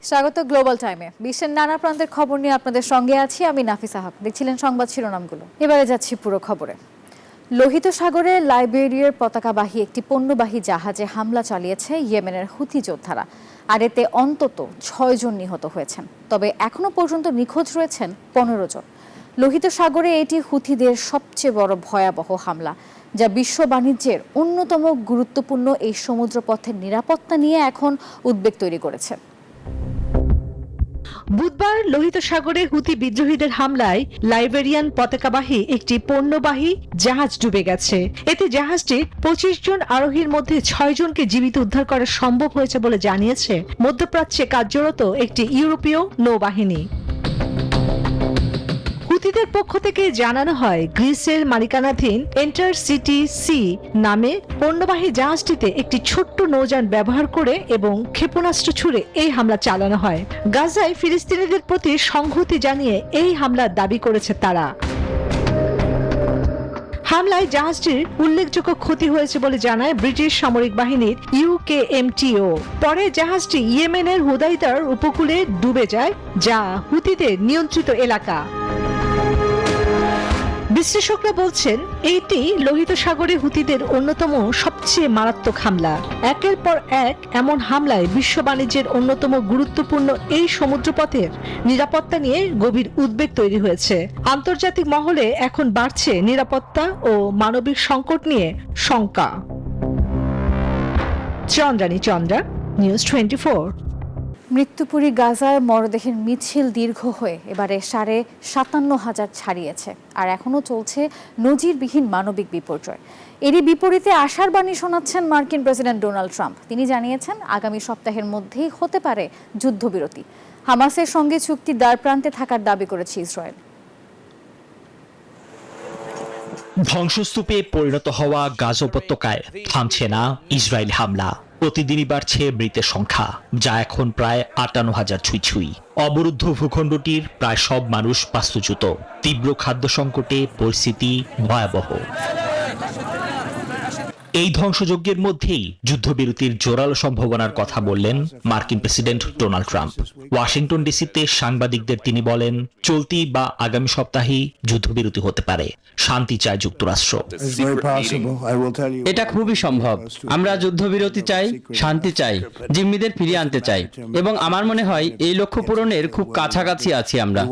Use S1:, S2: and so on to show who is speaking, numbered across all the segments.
S1: স্বাগত গ্লোবাল টাইমে। বিশ্বের নানা প্রান্তের খবর নিয়ে আপনাদের সঙ্গে আছি আমি নাফিসা হক। দেখছিলেন সংবাদ শিরোনামগুলো, এবারে যাচ্ছি পুরো খবরে। লোহিত সাগরে লাইবেরিয়ার পতাকাবাহী একটি পণ্যবাহী জাহাজে হামলা চালিয়েছে ইয়েমেনের হুথি যোদ্ধারা, আর এতে অন্তত 6 জন নিহত হয়েছেন। তবে এখনো পর্যন্ত নিখোঁজ রয়েছেন 15 জন। লোহিত সাগরে এটি হুথিদের সবচেয়ে বড় ভয়াবহ হামলা, যা বিশ্ব বাণিজ্যের অন্যতম গুরুত্বপূর্ণ এই সমুদ্রপথের নিরাপত্তা নিয়ে এখন উদ্বেগ তৈরি করেছে।
S2: বুধবার লোহিত সাগরে হুথি বিদ্রোহীদের হামলায় লাইবেরিয়ান পতাকাবাহী একটি পণ্যবাহী জাহাজ ডুবে গেছে। এতে জাহাজটির 25 জন আরোহীর মধ্যে 6 জনকে জীবিত উদ্ধার করা সম্ভব হয়েছে বলে জানিয়েছে মধ্যপ্রাচ্যে কার্যরত একটি ইউরোপীয় নৌবাহিনী। হুথিদের পক্ষ থেকে জানানো হয়, গ্রিসের মালিকানাধীন এন্টারসিটি সি নামে পণ্যবাহী জাহাজটিতে একটি ছোট্ট নৌযান ব্যবহার করে এবং ক্ষেপণাস্ত্র ছুড়ে এই হামলা চালানো হয়। গাজায় ফিলিস্তিনিদের প্রতি সংহতি জানিয়ে এই হামলার দাবি করেছে তারা। হামলায় জাহাজটির উল্লেখযোগ্য ক্ষতি হয়েছে বলে জানায় ব্রিটিশ সামরিক বাহিনীর ইউকেএমটিও। পরে জাহাজটি ইয়েমেনের হুদাইদার উপকূলে ডুবে যায়, যা হুথিদের নিয়ন্ত্রিত এলাকা। বিশ্লেষকরা বলছেন, এইটি লোহিত সাগরে হুথিদের অন্যতম সবচেয়ে মারাত্মক হামলা। একের পর এক এমন হামলায় বিশ্ব বাণিজ্যের অন্যতম গুরুত্বপূর্ণ এই সমুদ্রপথের নিরাপত্তা নিয়ে গভীর উদ্বেগ তৈরি হয়েছে। আন্তর্জাতিক মহলে এখন বাড়ছে নিরাপত্তা ও মানবিক সংকট নিয়ে শঙ্কা। চন্দ্রানী চন্দ্রা, নিউজ 24।
S1: মৃত্যুপুরী গাজায় মরদেহের মিছিল দীর্ঘ হয়ে এবারে 57,500 ছাড়িয়েছে, আর এখনও চলছে নজিরবিহীন মানবিক বিপর্যয়। এরই বিপরীতে আশার বাণী শোনাচ্ছেন মার্কিন প্রেসিডেন্ট ডোনাল্ড ট্রাম্প। তিনি জানিয়েছেন, আগামী সপ্তাহের মধ্যেই হতে পারে যুদ্ধবিরতি। হামাসের সঙ্গে চুক্তির দ্বারপ্রান্তে থাকার দাবি করেছে ইসরায়েল।
S3: ধ্বংসস্তূপে পরিণত হওয়া গাজা উপত্যকায় থামছে না ইসরায়েলি হামলা। প্রতিদিনই বাড়ছে মৃতের সংখ্যা, যা এখন প্রায় 58,000 ছুঁই। অবরুদ্ধ ভূখণ্ডটির প্রায় সব মানুষ বাস্তুচ্যুত। তীব্র খাদ্য সংকটে পরিস্থিতি ভয়াবহ। এই ধ্বংসযজ্ঞের মধ্যেই যুদ্ধবিরতির জোরালো সম্ভাবনার কথা বললেন মার্কিন প্রেসিডেন্ট ডোনাল্ড ট্রাম্প। ওয়াশিংটন ডিসিতে সাংবাদিকদের তিনি বলেন, চলতি বা আগামী সপ্তাহেই যুদ্ধবিরতি হতে পারে। শান্তি চায় যুক্তরাষ্ট্র।
S4: এটা খুবই সম্ভব। আমরা যুদ্ধবিরতি চাই, শান্তি চাই, জিম্মিদের ফিরিয়ে আনতে চাই, এবং আমার মনে হয় এই লক্ষ্য পূরণের খুব কাছাকাছি আছি আমরা।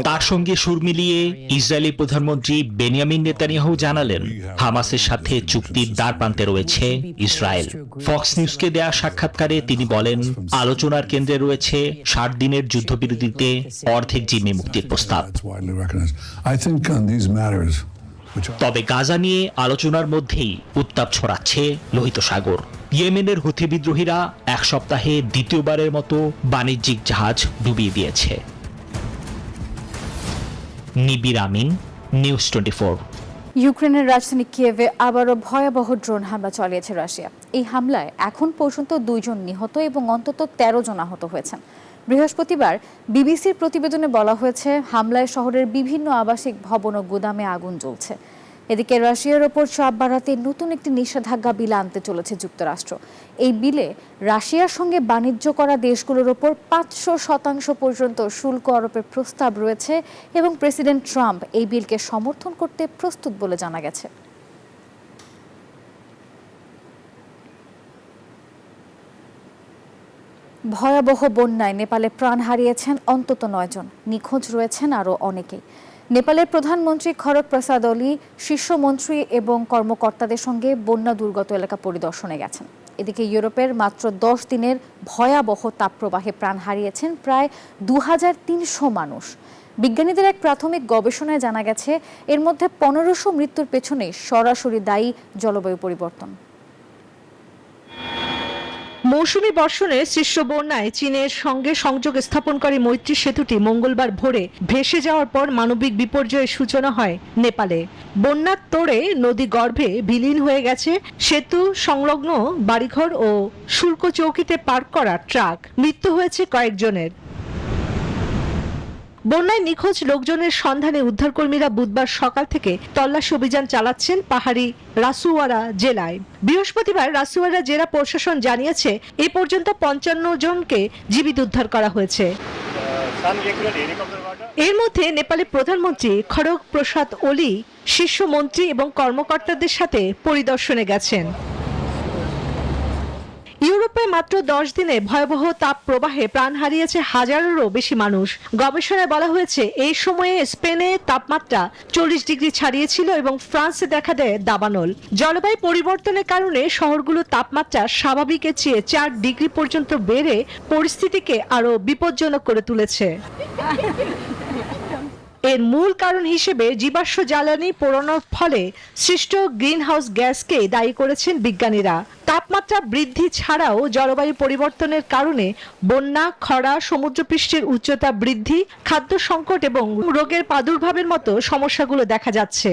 S3: তার সঙ্গে সুর মিলিয়ে ইসরায়েলি প্রধানমন্ত্রী বেনিয়ামিন নেতানিয়াহু জানালেন, হামাসের সাথে চুক্তির দ্বারপ্রান্তে রয়েছে ইসরায়েল। ফক্স নিউজকে দেয়া সাক্ষাৎকারে তিনি বলেন, আলোচনার কেন্দ্রে রয়েছে 60 দিনের যুদ্ধবিরতিতে অর্ধেক জিম্মি মুক্তির প্রস্তাব। তবে গাজা নিয়ে আলোচনার মধ্যেই উত্তাপ ছড়াচ্ছে লোহিত সাগর। ইয়েমেনের হুথি বিদ্রোহীরা এক সপ্তাহে দ্বিতীয়বারের মতো বাণিজ্যিক জাহাজ ডুবিয়ে দিয়েছে। নিবির আমিন, নিউজ 24।
S1: ইউক্রেনের রাজধানী কিয়েভে আবারও ভয়াবহ ড্রোন হামলা চালিয়েছে রাশিয়া। এই হামলায় এখন পর্যন্ত 2 জন নিহত এবং অন্তত 13 জন আহত হয়েছেন। বৃহস্পতিবার বিবিসির প্রতিবেদনে বলা হয়েছে, হামলায় শহরের বিভিন্ন আবাসিক ভবন ও গুদামে আগুন জ্বলছে। এদিকে রাশিয়ার ওপর চাপ বাড়াতে নতুন একটি নিষেধাজ্ঞা বিল আনতে চলেছে যুক্তরাষ্ট্র। এই বিলে রাশিয়ার সঙ্গে বাণিজ্য করা দেশগুলোর ওপর 500% পর্যন্ত শুল্ক আরোপের প্রস্তাব রয়েছে এবং প্রেসিডেন্ট ট্রাম্প এই বিলকে সমর্থন করতে প্রস্তুত বলে জানা গেছে। ভয়াবহ বন্যায় নেপালে প্রাণ হারিয়েছেন অন্তত 9 জন, নিখোঁজ রয়েছেন আরও অনেকেই। নেপালের প্রধানমন্ত্রী খড়গ প্রসাদ ওলি শীর্ষমন্ত্রী এবং কর্মকর্তাদের সঙ্গে বন্যা দুর্গত এলাকা পরিদর্শনে গেছেন। এদিকে ইউরোপের মাত্র 10 দিনের ভয়াবহ তাপপ্রবাহে প্রাণ হারিয়েছেন প্রায় 2300 মানুষ। বিজ্ঞানীদের এক প্রাথমিক গবেষণায় জানা গেছে, এর মধ্যে 1500 মৃত্যুর পেছনে সরাসরি দায়ী জলবায়ু পরিবর্তন।
S2: মৌসুমী বর্ষণে সৃষ্ট বন্যায় চীনের সঙ্গে সংযোগ স্থাপনকারী মৈত্রী সেতুটি মঙ্গলবার ভোরে ভেসে যাওয়ার পর মানবিক বিপর্যয়ের সূচনা হয় নেপালে। বন্যার তোড়ে নদী গর্ভে বিলীন হয়ে গেছে সেতু সংলগ্ন বাড়িঘর ও শুল্ক চৌকিতে পার্ক করা ট্রাক। মৃত্যু হয়েছে কয়েকজনের। বন্যায় নিখোঁজ লোকজনের সন্ধানে উদ্ধারকর্মীরা বুধবার সকাল থেকে তল্লাশি অভিযান চালাচ্ছেন পাহাড়ি রাসুয়ারা জেলায়। বৃহস্পতিবার রাসুয়ারা জেলা প্রশাসন জানিয়েছে এ পর্যন্ত 55 জনকে জীবিত উদ্ধার করা হয়েছে। এর মধ্যে নেপালের প্রধানমন্ত্রী খড়গ প্রসাদ ওলি শীর্ষ মন্ত্রী এবং কর্মকর্তাদের সাথে পরিদর্শনে গেছেন। ইউরোপে মাত্র 10 দিনে ভয়াবহ তাপ প্রবাহে প্রাণ হারিয়েছে হাজারেরও বেশি মানুষ। গবেষণায় বলা হয়েছে এই সময়ে স্পেনে তাপমাত্রা 40 ডিগ্রি ছাড়িয়েছিল এবং ফ্রান্সে দেখা দেয় দাবানল। জলবায়ু পরিবর্তনের কারণে শহরগুলোর তাপমাত্রা স্বাভাবিকের চেয়ে 4 ডিগ্রি পর্যন্ত বেড়ে পরিস্থিতিকে আরো বিপজ্জনক করে তুলেছে। এর মূল কারণ হিসেবে জীবাশ্ম জ্বালানি পোড়ানোর ফলে সৃষ্ট গ্রিনহাউস গ্যাসকে দায়ী করেছেন বিজ্ঞানীরা। তাপমাত্রা বৃদ্ধি ছাড়াও জলবায়ু পরিবর্তনের কারণে বন্যা, খরা, সমুদ্রপৃষ্ঠের উচ্চতা বৃদ্ধি, খাদ্য সংকট এবং রোগের প্রাদুর্ভাবের মতো সমস্যাগুলো দেখা যাচ্ছে।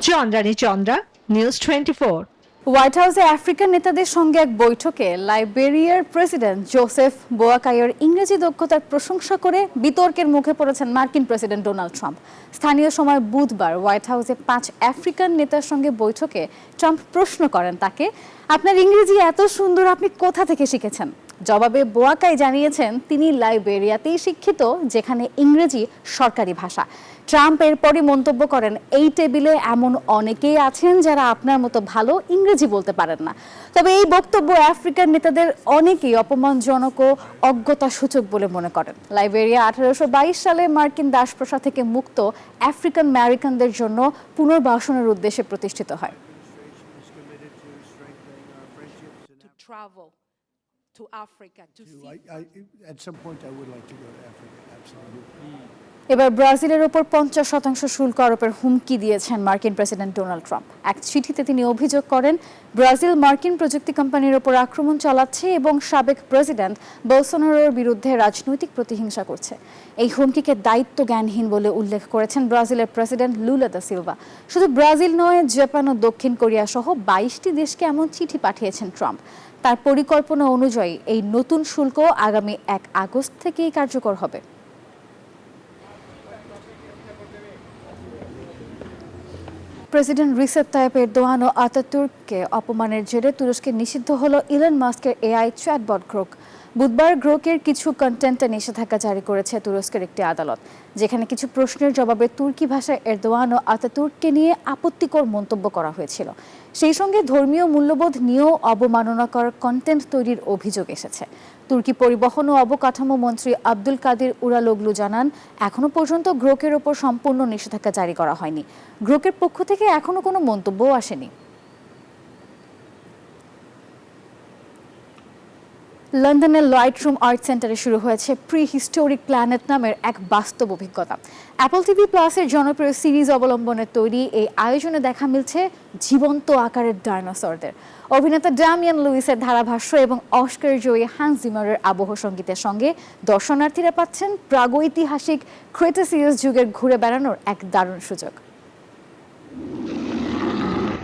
S2: চন্দ্রানী চন্দ্রা, নিউজ 24।
S1: হোয়াইট হাউসে আফ্রিকান নেতাদের সঙ্গে এক বৈঠকে লাইবেরিয়ার প্রেসিডেন্ট জোসেফ বোয়াকাইয়ের ইংরেজি দক্ষতার প্রশংসা করে বিতর্কের মুখে পড়েছেন মার্কিন প্রেসিডেন্ট ডোনাল্ড ট্রাম্প। স্থানীয় সময় বুধবার হোয়াইট হাউসে 5 আফ্রিকান নেতার সঙ্গে বৈঠকে ট্রাম্প প্রশ্ন করেন তাকে, আপনার ইংরেজি এত সুন্দর, আপনি কোথা থেকে শিখেছেন? জবাবে বোয়াকাই জানিয়েছেন তিনি লাইবেরিয়াতেই শিক্ষিত, যেখানে ইংরেজি সরকারি ভাষা। ট্রাম্প এরপরই মন্তব্য করেন, এই টেবিলে এমন অনেকেই আছেন যারা আপনার মতো ভালো ইংরেজি বলতে পারেন না। তবে এই বক্তব্য আফ্রিকান নেতাদের অনেকেই অপমানজনক ও অজ্ঞতাসূচক বলে মনে করেন। লাইবেরিয়া 1822 সালে মার্কিন দাসপ্রথা থেকে মুক্ত আফ্রিকান আমেরিকানদের জন্য পুনর্বাসনের উদ্দেশ্যে প্রতিষ্ঠিত হয়।
S5: To Africa to see.
S6: At some point I would like to go to Africa, absolutely.
S1: এবার ব্রাজিলের ওপর 50% শুল্ক আরোপের হুমকি দিয়েছেন মার্কিন প্রেসিডেন্ট ডোনাল্ড ট্রাম্প। এক চিঠিতে তিনি অভিযোগ করেন ব্রাজিল মার্কিন প্রযুক্তি কোম্পানির ওপর আক্রমণ চালাচ্ছে এবং সাবেক প্রেসিডেন্ট বোলসোনারোর বিরুদ্ধে রাজনৈতিক প্রতিহিংসা করছে। এই হুমকিকে দায়িত্ব জ্ঞানহীন বলে উল্লেখ করেছেন ব্রাজিলের প্রেসিডেন্ট লুলা দা সিলভা। শুধু ব্রাজিল নয়, জাপান ও দক্ষিণ কোরিয়া সহ 22টি দেশকে এমন চিঠি পাঠিয়েছেন ট্রাম্প। তার পরিকল্পনা অনুযায়ী এই নতুন শুল্ক আগামী 1 আগস্ট থেকেই কার্যকর হবে। প্রেসিডেন্ট রিসেপ তাইয়েপ এরদোয়ান ও আতাতুর্ককে অপমানের জেরে তুরস্কে নিষিদ্ধ হলো ইলন মাস্কের এআই চ্যাটবট গ্রোক। বুধবার গ্রোকের কিছু কন্টেন্টে নিষেধাজ্ঞা জারি করেছে তুরস্কের একটি আদালত, যেখানে কিছু প্রশ্নের জবাবে তুর্কি ভাষায় এরদোয়ান ও আতাতুর্ককে নিয়ে আপত্তিকর মন্তব্য করা হয়েছিল। সেই সঙ্গে ধর্মীয় মূল্যবোধ নিয়েও অবমাননাকর কন্টেন্ট তৈরির অভিযোগ এসেছে। তুর্কি পরিবহন ও অবকাঠামো মন্ত্রী আব্দুল কাদির উরালোগলু জানান, এখনো পর্যন্ত গ্রোকের ওপর সম্পূর্ণ নিষেধাজ্ঞা জারি করা হয়নি। গ্রোকের পক্ষ থেকে এখনো কোনো মন্তব্যও আসেনি। লন্ডনের লাইটরুম আর্ট সেন্টারে শুরু হয়েছে প্রি হিস্টোরিক প্ল্যানেট নামের এক বাস্তব অভিজ্ঞতা। অ্যাপল টিভি প্লাসের জনপ্রিয় সিরিজ অবলম্বনে তৈরি এই আয়োজনে দেখা মিলছে জীবন্ত আকারের ডাইনোসরদের। অভিনেতা ড্যামিয়ান লুইসের ধারাভাষ্য এবং অস্কার জয়ী হান্স জিমারের আবহ সঙ্গীতের সঙ্গে দর্শনার্থীরা পাচ্ছেন প্রাগৈতিহাসিক ক্রেটাসিয়াস যুগের ঘুরে বেড়ানোর এক দারুণ সুযোগ।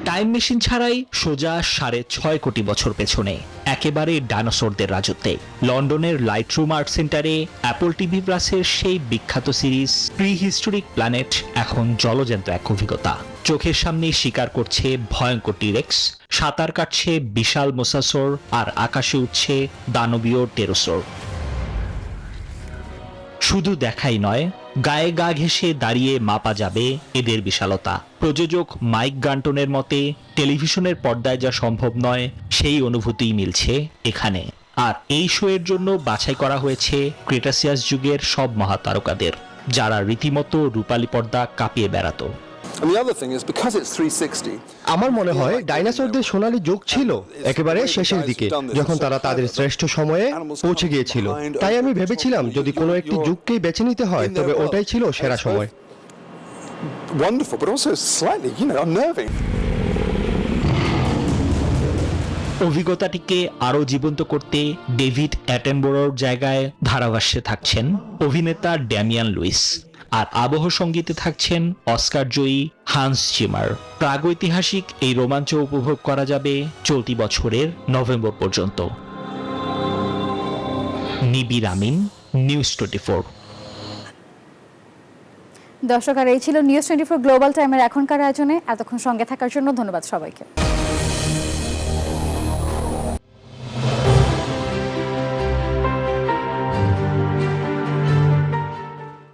S3: টাইম মেশিন ছাড়াই সোজা 6.5 কোটি বছর পেছনে, একেবারে ডাইনোসরদের রাজত্বে লন্ডনের লাইটরুম আর্ট সেন্টারে অ্যাপল টিভি প্লাসের সেই বিখ্যাত সিরিজ প্রি হিস্টোরিক প্ল্যানেট এখন জলজ্যান্ত এক অভিজ্ঞতা। চোখের সামনে শিকার করছে ভয়ঙ্কর টিরেক্স, সাঁতার কাটছে বিশাল মোসাসোর, আর আকাশে উঠছে দানবীয় টেরোসোর। শুধু দেখাই নয়, গায়ে গা ঘেঁষে দাঁড়িয়ে মাপা যাবে এদের বিশালতা। প্রযোজক মাইক গান্টনের মতে, টেলিভিশনের পর্দায় যা সম্ভব নয় সেই অনুভূতিই মিলছে এখানে। আর এই শো এর জন্য বাছাই করা হয়েছে ক্রেটাসিয়াস যুগের সব মহাতারকাদের, যারা রীতিমতো রূপালী পর্দা কাঁপিয়ে বেড়াতো।
S7: আমার মনে হয় ডাইনোসরদের সোনালী যুগ ছিল একেবারে শেষের দিকে, যখন তারা তাদের শ্রেষ্ঠ সময়ে পৌঁছে গিয়েছিল। তাই আমি ভেবেছিলাম যদি কোনো একটি যুগকেই বেছে নিতে হয় তবে ওটাই ছিল সেরা সময়।
S3: অভিজ্ঞতাটিকে আরো জীবন্ত করতে ডেভিড অ্যাটেনবরোর জায়গায় ধারাভাষ্যে থাকছেন অভিনেতা ড্যামিয়ান লুইস, আর আবহ সঙ্গীতে থাকছেন অস্কার জয়ী হান্স জিমার। প্রাগৈতিহাসিক এই রোমাঞ্চ উপভোগ করা যাবে চলতি বছরের নভেম্বর পর্যন্ত। নিবির আমিন, নিউজ 24।
S1: দর্শক, আর এই ছিল নিউজ 24 গ্লোবাল টাইমের এখনকার আয়োজনে। এতক্ষণ সঙ্গে থাকার জন্য ধন্যবাদ সবাইকে।